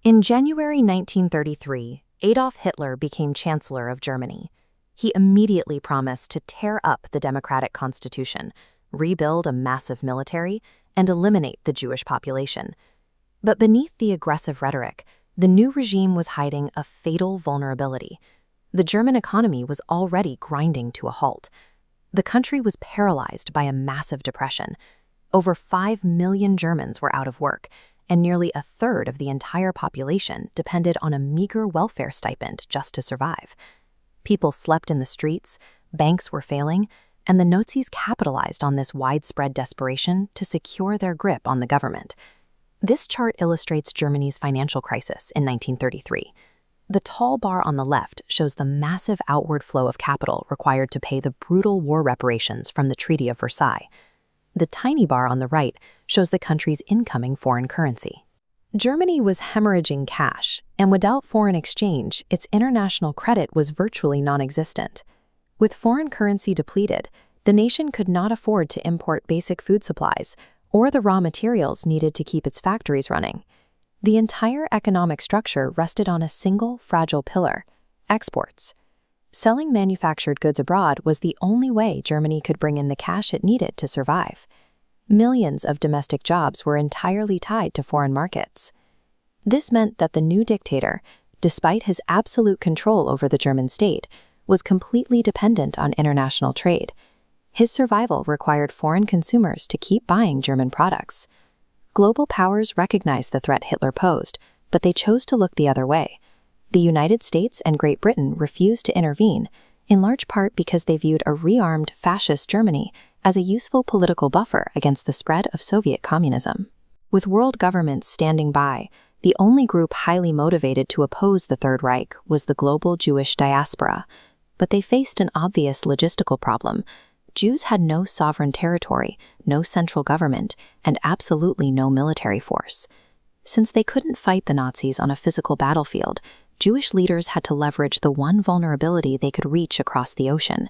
In January 1933, Adolf Hitler became Chancellor of Germany. He immediately promised to tear up the democratic constitution, rebuild a massive military, and eliminate the Jewish population. But beneath the aggressive rhetoric, the new regime was hiding a fatal vulnerability. The German economy was already grinding to a halt. The country was paralyzed by a massive depression. Over 5 million Germans were out of work, and nearly a third of the entire population depended on a meager welfare stipend just to survive. People slept in the streets, banks were failing, and the Nazis capitalized on this widespread desperation to secure their grip on the government. This chart illustrates Germany's financial crisis in 1933. The tall bar on the left shows the massive outward flow of capital required to pay the brutal war reparations from the Treaty of Versailles. The tiny bar on the right shows the country's incoming foreign currency. Germany was hemorrhaging cash, and without foreign exchange, its international credit was virtually non-existent. With foreign currency depleted, the nation could not afford to import basic food supplies or the raw materials needed to keep its factories running. The entire economic structure rested on a single fragile pillar: exports. Selling manufactured goods abroad was the only way Germany could bring in the cash it needed to survive. Millions of domestic jobs were entirely tied to foreign markets. This meant that the new dictator, despite his absolute control over the German state, was completely dependent on international trade. His survival required foreign consumers to keep buying German products. Global powers recognized the threat Hitler posed, but they chose to look the other way. The United States and Great Britain refused to intervene, in large part because they viewed a rearmed fascist Germany as a useful political buffer against the spread of Soviet communism. With world governments standing by, the only group highly motivated to oppose the Third Reich was the global Jewish diaspora. But they faced an obvious logistical problem. Jews had no sovereign territory, no central government, and absolutely no military force. Since they couldn't fight the Nazis on a physical battlefield, Jewish leaders had to leverage the one vulnerability they could reach across the ocean.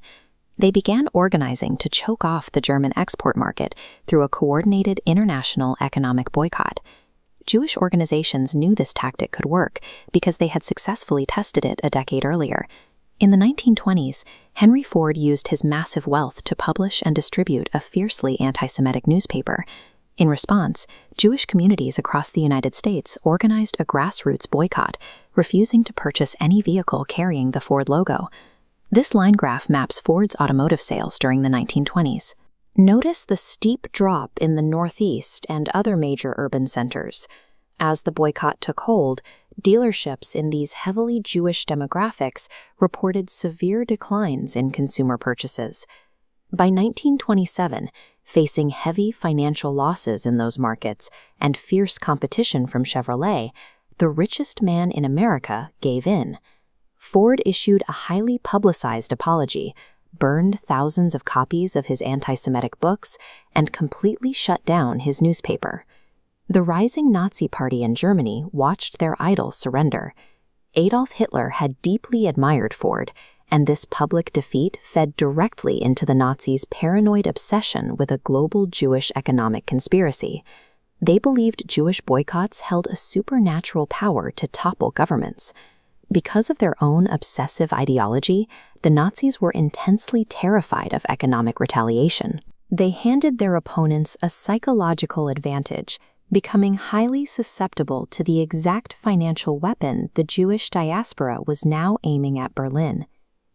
They began organizing to choke off the German export market through a coordinated international economic boycott. Jewish organizations knew this tactic could work because they had successfully tested it a decade earlier. In the 1920s, Henry Ford used his massive wealth to publish and distribute a fiercely anti-Semitic newspaper. In response, Jewish communities across the United States organized a grassroots boycott, refusing to purchase any vehicle carrying the Ford logo. This line graph maps Ford's automotive sales during the 1920s. Notice the steep drop in the Northeast and other major urban centers. As the boycott took hold, dealerships in these heavily Jewish demographics reported severe declines in consumer purchases. By 1927, facing heavy financial losses in those markets and fierce competition from Chevrolet, the richest man in America gave in. Ford issued a highly publicized apology, burned thousands of copies of his anti-Semitic books, and completely shut down his newspaper. The rising Nazi Party in Germany watched their idol surrender. Adolf Hitler had deeply admired Ford, and this public defeat fed directly into the Nazis' paranoid obsession with a global Jewish economic conspiracy. They believed Jewish boycotts held a supernatural power to topple governments. Because of their own obsessive ideology, the Nazis were intensely terrified of economic retaliation. They handed their opponents a psychological advantage, becoming highly susceptible to the exact financial weapon the Jewish diaspora was now aiming at Berlin.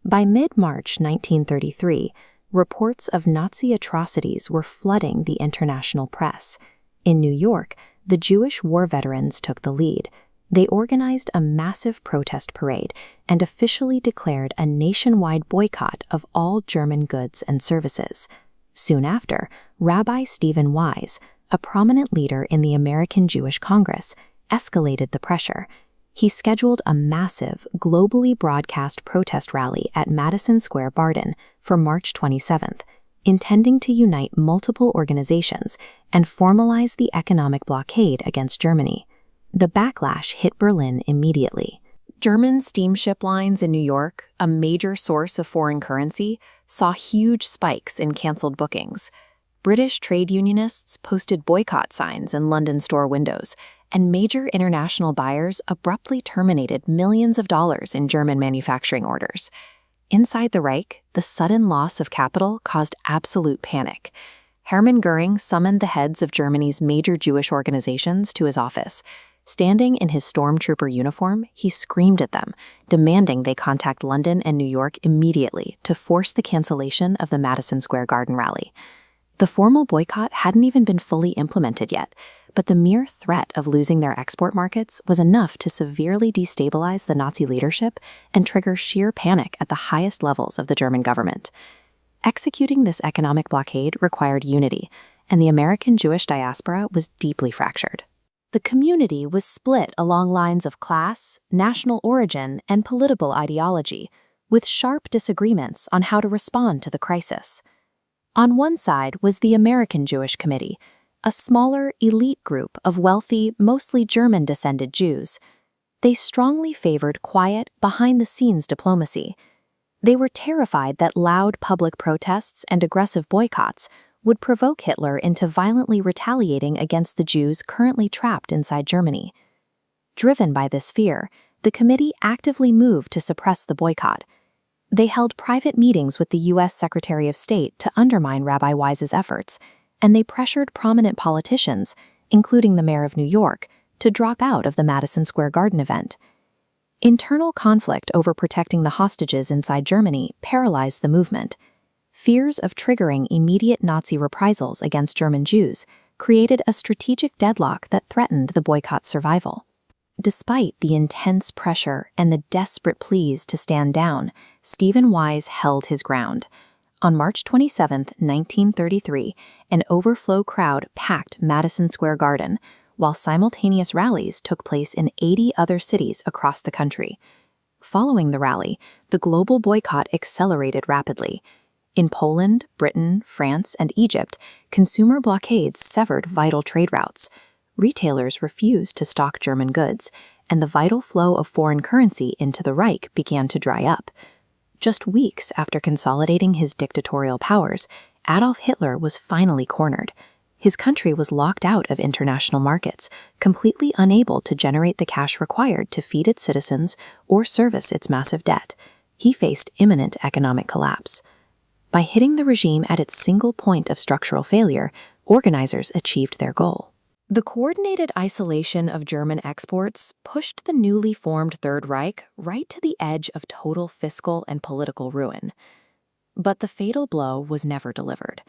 By mid-March 1933, reports of Nazi atrocities were flooding the international press. In New York, the Jewish war veterans took the lead. They organized a massive protest parade and officially declared a nationwide boycott of all German goods and services. Soon after, Rabbi Stephen Wise, a prominent leader in the American Jewish Congress, escalated the pressure. He scheduled a massive, globally broadcast protest rally at Madison Square Garden for March 27th, intending to unite multiple organizations and formalize the economic blockade against Germany. The backlash hit Berlin immediately. German steamship lines in New York, a major source of foreign currency, saw huge spikes in canceled bookings. British trade unionists posted boycott signs in London store windows, and major international buyers abruptly terminated millions of dollars in German manufacturing orders. Inside the Reich, the sudden loss of capital caused absolute panic. Hermann Göring summoned the heads of Germany's major Jewish organizations to his office. Standing in his stormtrooper uniform, he screamed at them, demanding they contact London and New York immediately to force the cancellation of the Madison Square Garden rally. The formal boycott hadn't even been fully implemented yet, but the mere threat of losing their export markets was enough to severely destabilize the Nazi leadership and trigger sheer panic at the highest levels of the German government. Executing this economic blockade required unity, and the American Jewish diaspora was deeply fractured. The community was split along lines of class, national origin, and political ideology, with sharp disagreements on how to respond to the crisis. On one side was the American Jewish Committee, a smaller, elite group of wealthy, mostly German-descended Jews. They strongly favored quiet, behind-the-scenes diplomacy. They were terrified that loud public protests and aggressive boycotts would provoke Hitler into violently retaliating against the Jews currently trapped inside Germany. Driven by this fear, the committee actively moved to suppress the boycott. They held private meetings with the U.S. Secretary of State to undermine Rabbi Weiss's efforts, and they pressured prominent politicians, including the mayor of New York, to drop out of the Madison Square Garden event. Internal conflict over protecting the hostages inside Germany paralyzed the movement. Fears of triggering immediate Nazi reprisals against German Jews created a strategic deadlock that threatened the boycott's survival. Despite the intense pressure and the desperate pleas to stand down, Stephen Wise held his ground. On March 27, 1933, an overflow crowd packed Madison Square Garden, while simultaneous rallies took place in 80 other cities across the country. Following the rally, the global boycott accelerated rapidly. In Poland, Britain, France, and Egypt, consumer blockades severed vital trade routes. Retailers refused to stock German goods, and the vital flow of foreign currency into the Reich began to dry up. Just weeks after consolidating his dictatorial powers, Adolf Hitler was finally cornered. His country was locked out of international markets, completely unable to generate the cash required to feed its citizens or service its massive debt. He faced imminent economic collapse. By hitting the regime at its single point of structural failure, organizers achieved their goal. The coordinated isolation of German exports pushed the newly formed Third Reich right to the edge of total fiscal and political ruin. But the fatal blow was never delivered.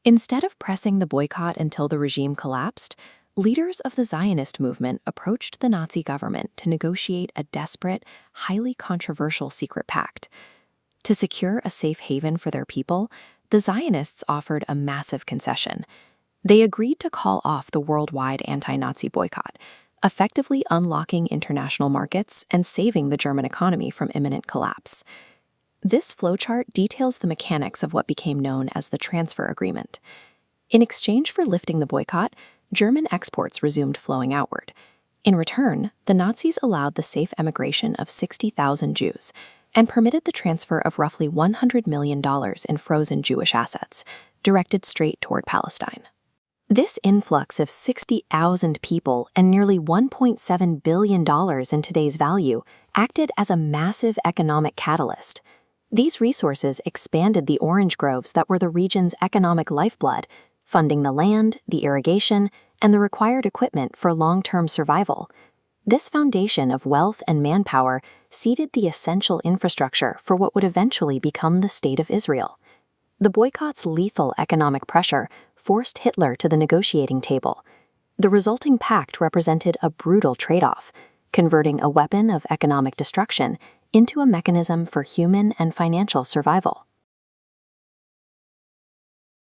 Instead of pressing the boycott until the regime collapsed, leaders of the Zionist movement approached the Nazi government to negotiate a desperate, highly controversial secret pact. To secure a safe haven for their people, the Zionists offered a massive concession. They agreed to call off the worldwide anti-Nazi boycott, effectively unlocking international markets and saving the German economy from imminent collapse. This flowchart details the mechanics of what became known as the transfer agreement. In exchange for lifting the boycott, German exports resumed flowing outward. In return, the Nazis allowed the safe emigration of 60,000 Jews and permitted the transfer of roughly $100 million in frozen Jewish assets, directed straight toward Palestine. This influx of 60,000 people and nearly $1.7 billion in today's value acted as a massive economic catalyst. These resources expanded the orange groves that were the region's economic lifeblood, funding the land, the irrigation, and the required equipment for long-term survival. This foundation of wealth and manpower seeded the essential infrastructure for what would eventually become the State of Israel. The boycott's lethal economic pressure forced Hitler to the negotiating table. The resulting pact represented a brutal trade-off, converting a weapon of economic destruction into a mechanism for human and financial survival.